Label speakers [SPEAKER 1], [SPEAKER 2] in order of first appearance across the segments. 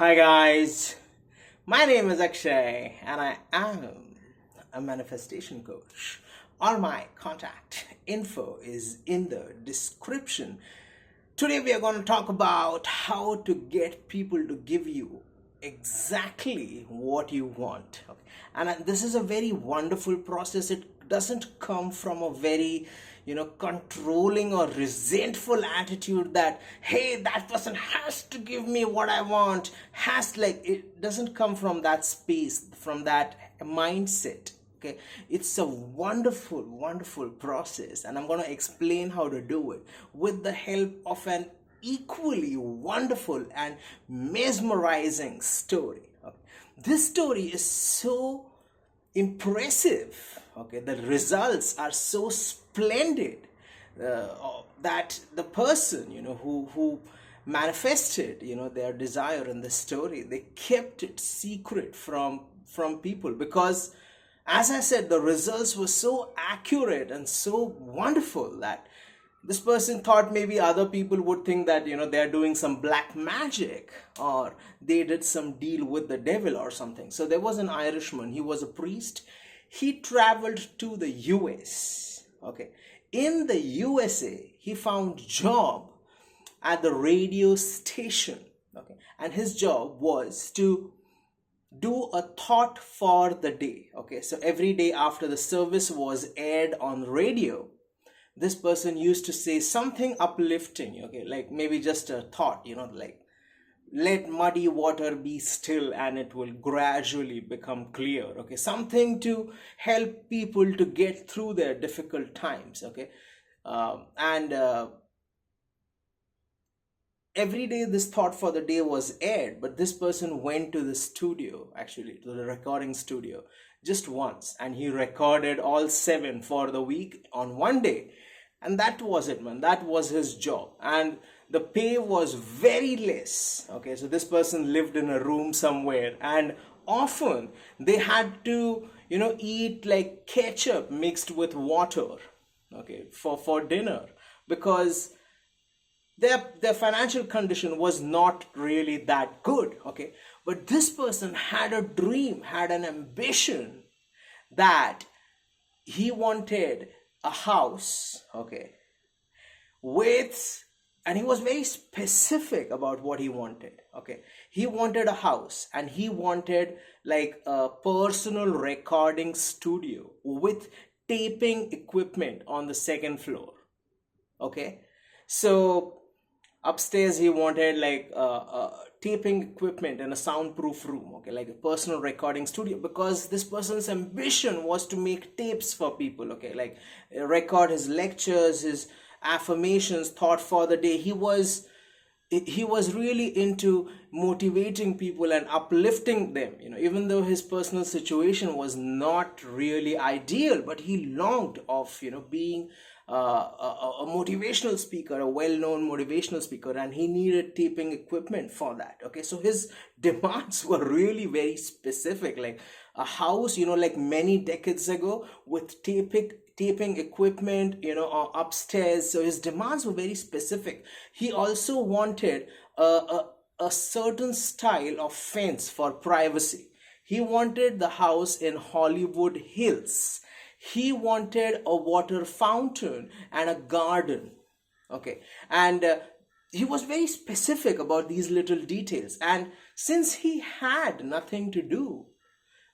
[SPEAKER 1] Hi guys, my name is Akshay and I am a manifestation coach. All my contact info is in the description. Today we are going to talk about how to get people to give you exactly what you want. Okay. And this is a very wonderful process. It doesn't come from a very controlling or resentful attitude that, hey, that person has to give me what I want, it doesn't come from that space, from that mindset. Okay, it's a wonderful process, and I'm going to explain how to do it with the help of an equally wonderful and mesmerizing story. Okay. This story is so impressive. Okay, the results are so splendid that the person who manifested their desire in this story, they kept it secret from people, because as I said, the results were so accurate and so wonderful that this person thought maybe other people would think that they're doing some black magic, or they did some deal with the devil or something. So there was an Irishman, he was a priest. He traveled to the US. Okay, in the USA he found job at the radio station. Okay, and his job was to do a thought for the day. Okay, so every day after the service was aired on radio, this person used to say something uplifting. Okay, like maybe just a thought, like, let muddy water be still and it will gradually become clear. Okay, something to help people to get through their difficult times. Okay, and every day this thought for the day was aired, but this person went to the studio, actually to the recording studio, just once, and he recorded all 7 for the week on one day. And that was it, man. That was his job, and the pay was very less. Okay, so this person lived in a room somewhere, and often they had to eat like ketchup mixed with water, okay, for dinner, because their financial condition was not really that good. Okay, but this person had a dream, had an ambition, that he wanted a house, okay, with, and he was very specific about what he wanted. Okay, he wanted a house, and he wanted like a personal recording studio with taping equipment on the 2nd floor. Okay, so upstairs he wanted like taping equipment in a soundproof room. Okay, like a personal recording studio, because this person's ambition was to make tapes for people. Okay, like record his lectures, his affirmations, thought for the day. He was really into motivating people and uplifting them, even though his personal situation was not really ideal, but he longed of being a motivational speaker, a well-known motivational speaker, and he needed taping equipment for that. Okay, so his demands were really very specific, like a house, like many decades ago, with taping equipment, upstairs. So his demands were very specific. He also wanted a certain style of fence for privacy. He wanted the house in Hollywood Hills. He wanted a water fountain and a garden. Okay, and he was very specific about these little details. And since he had nothing to do,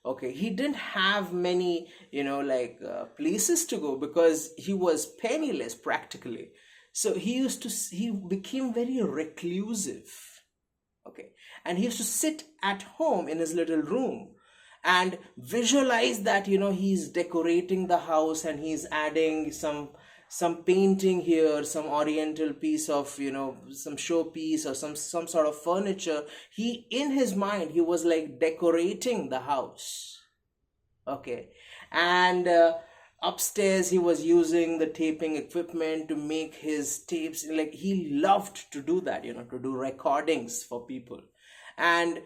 [SPEAKER 1] okay, he didn't have many places to go, because he was penniless practically. So he became very reclusive. Okay, and he used to sit at home in his little room and visualize that he's decorating the house, and he's adding some painting here, some oriental piece of some showpiece, or some sort of furniture. He, in his mind, he was like decorating the house. Okay, and upstairs he was using the taping equipment to make his tapes. Like, he loved to do that, to do recordings for people. And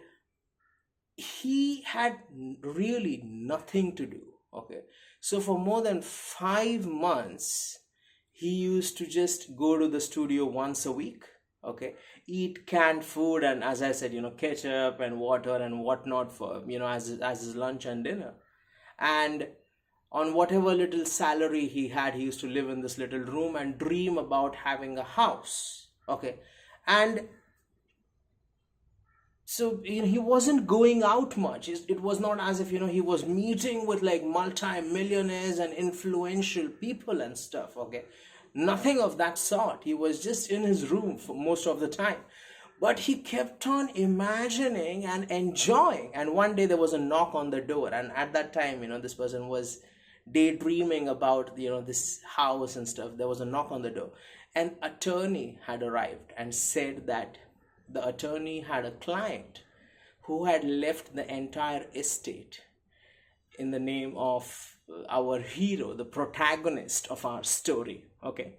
[SPEAKER 1] he had really nothing to do. Okay, so for more than 5 months he used to just go to the studio once a week, Okay, eat canned food, and as I said, ketchup and water and whatnot for, as his lunch and dinner. And on whatever little salary he had, he used to live in this little room and dream about having a house. Okay, and so he wasn't going out much. It was not as if he was meeting with like multi-millionaires and influential people and stuff. Okay, nothing of that sort. He was just in his room for most of the time, but he kept on imagining and enjoying. And one day there was a knock on the door, and at that time, this person was daydreaming about this house and stuff. There was a knock on the door. An attorney had arrived and said that the attorney had a client who had left the entire estate in the name of our hero, the protagonist of our story. Okay,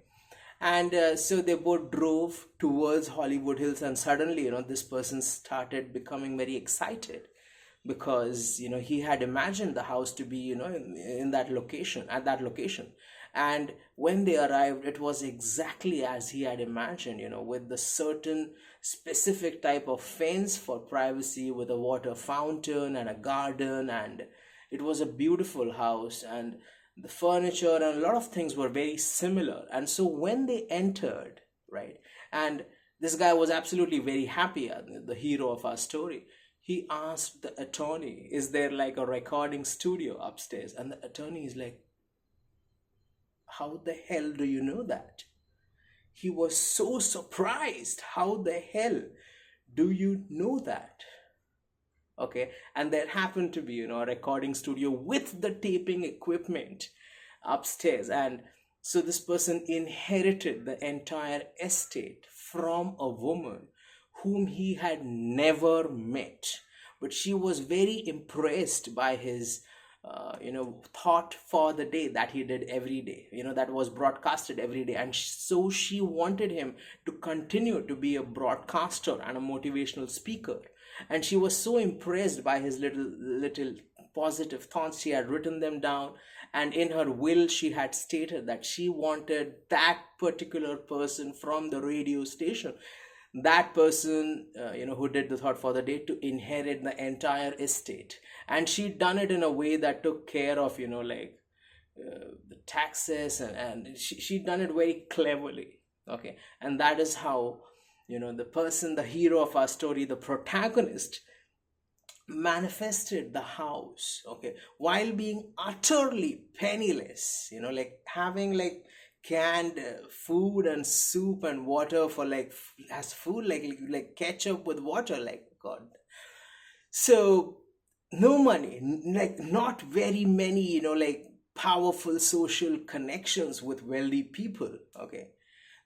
[SPEAKER 1] and so they both drove towards Hollywood Hills, and suddenly this person started becoming very excited because he had imagined the house to be in that location, at that location. And when they arrived, it was exactly as he had imagined, with the certain specific type of fence for privacy, with a water fountain and a garden. And it was a beautiful house, and the furniture and a lot of things were very similar. And so when they entered, right, and this guy was absolutely very happy, the hero of our story, he asked the attorney, is there like a recording studio upstairs? And the attorney is like, how the hell do you know that? He was so surprised. How the hell do you know that? Okay, and there happened to be a recording studio with the taping equipment upstairs. And so this person inherited the entire estate from a woman whom he had never met, but she was very impressed by his thought for the day that he did every day, that was broadcasted every day. And so she wanted him to continue to be a broadcaster and a motivational speaker. And she was so impressed by his little positive thoughts. She had written them down, and in her will she had stated that she wanted that particular person from the radio station, that person who did the thought for the day, to inherit the entire estate. And she'd done it in a way that took care of the taxes, and she'd done it very cleverly. Okay, and that is how the person, the hero of our story, the protagonist, manifested the house. Okay, while being utterly penniless, like having like canned food and soup and water for as food, like ketchup with water, like God. So no money, like not very many like powerful social connections with wealthy people. Okay,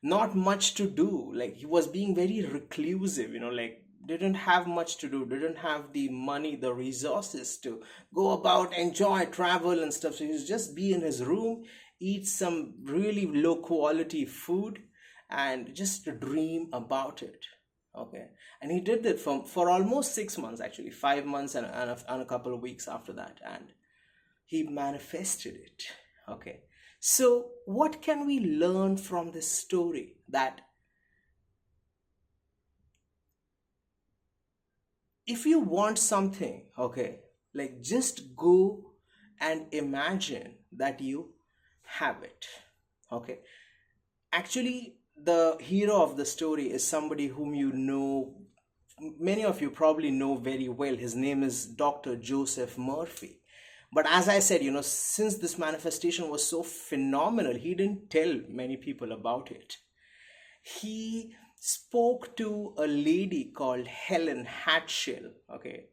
[SPEAKER 1] not much to do. Like he was being very reclusive, like didn't have much to do, didn't have the money, the resources to go about, enjoy, travel and stuff. So he was just be in his room, eat some really low quality food, and just dream about it. Okay, and he did that for almost 6 months, actually 5 months and a couple of weeks after that, and he manifested it. Okay, so what can we learn from this story? That if you want something, okay, like just go and imagine that you have it. Okay, actually the hero of the story is somebody whom many of you probably know very well. His name is Dr. Joseph Murphy. But as I said, since this manifestation was so phenomenal, he didn't tell many people about it. He spoke to a lady called Helene Hadshell. Okay,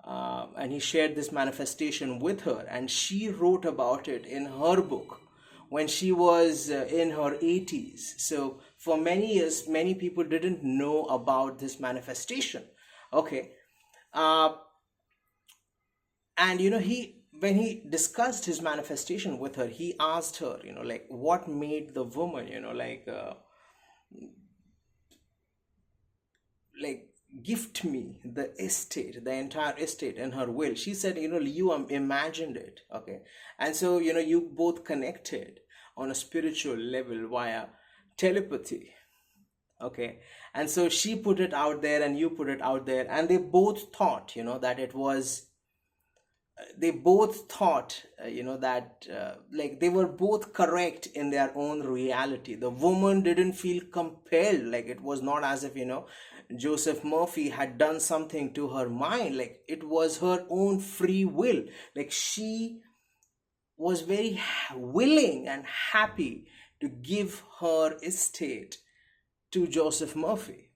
[SPEAKER 1] and he shared this manifestation with her, and she wrote about it in her book when she was in her 80s. So for many years, many people didn't know about this manifestation. Okay, and when he discussed his manifestation with her, he asked her, like what made the woman, like gift me the estate, the entire estate in her will. She said, you imagined it. Okay, and so you both connected on a spiritual level via telepathy. Okay. And so she put it out there and you put it out there, and they both thought, that it was, they both thought, that like they were both correct in their own reality. The woman didn't feel compelled, like it was not as if, Joseph Murphy had done something to her mind. Like it was her own free will. Like she was very willing and happy to give her estate to Joseph Murphy.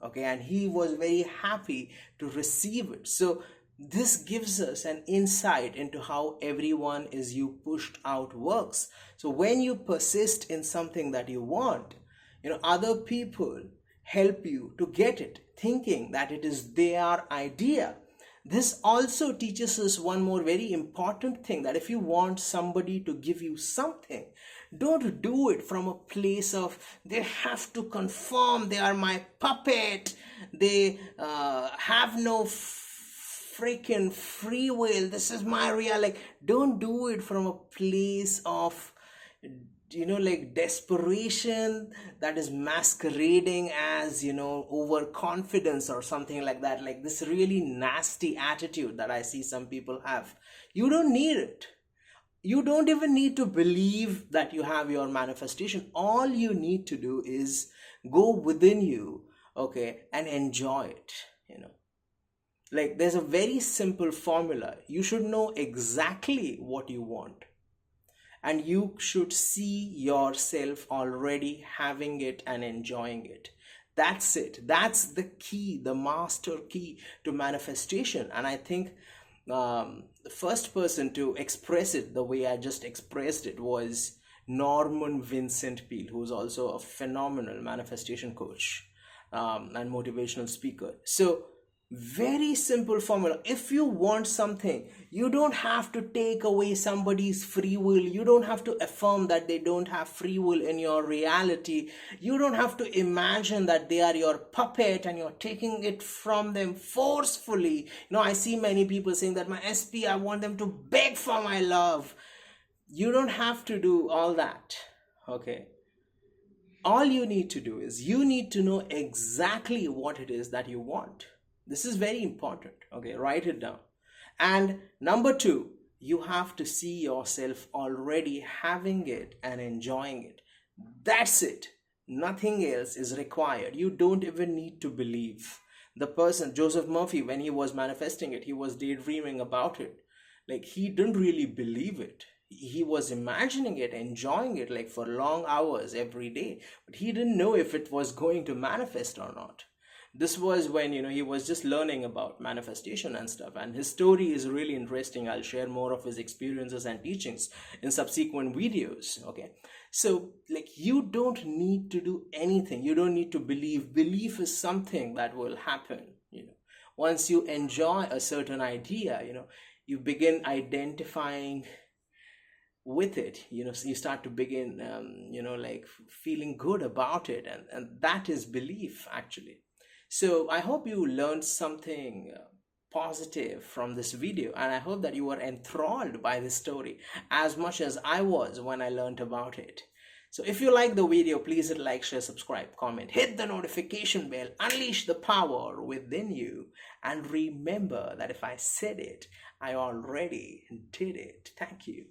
[SPEAKER 1] Okay, and he was very happy to receive it. So this gives us an insight into how everyone is you pushed out works. So when you persist in something that you want, other people help you to get it, thinking that it is their idea. This also teaches us one more very important thing, that if you want somebody to give you something, don't do it from a place of they have to conform, they are my puppet, they have no freaking free will, this is my real. Like, don't do it from a place of like desperation that is masquerading as overconfidence or something like that. Like this really nasty attitude that I see some people have. You don't need it. You don't even need to believe that you have your manifestation. All you need to do is go within you, okay, and enjoy it. Like there's a very simple formula. You should know exactly what you want, and you should see yourself already having it and enjoying it. That's it. That's the key, the master key to manifestation. And I think the first person to express it the way I just expressed it was Norman Vincent Peale, who's also a phenomenal manifestation coach and motivational speaker. So very simple formula. If you want something, you don't have to take away somebody's free will. You don't have to affirm that they don't have free will in your reality. You don't have to imagine that they are your puppet and you're taking it from them forcefully. I see many people saying that my SP, I want them to beg for my love. You don't have to do all that. Okay. All you need to do is you need to know exactly what it is that you want. This is very important. Okay, write it down. And number 2, you have to see yourself already having it and enjoying it. That's it. Nothing else is required. You don't even need to believe. The person, Joseph Murphy, when he was manifesting it, he was daydreaming about it. Like he didn't really believe it. He was imagining it, enjoying it like for long hours every day. But he didn't know if it was going to manifest or not. This was when, he was just learning about manifestation and stuff. And his story is really interesting. I'll share more of his experiences and teachings in subsequent videos. Okay. So like you don't need to do anything. You don't need to believe. Belief is something that will happen. Once you enjoy a certain idea, you begin identifying with it. You start to begin, like feeling good about it. And that is belief actually. So I hope you learned something positive from this video, and I hope that you were enthralled by this story as much as I was when I learned about it. So if you like the video, please hit like, share, subscribe, comment, hit the notification bell, unleash the power within you, and remember that if I said it, I already did it. Thank you.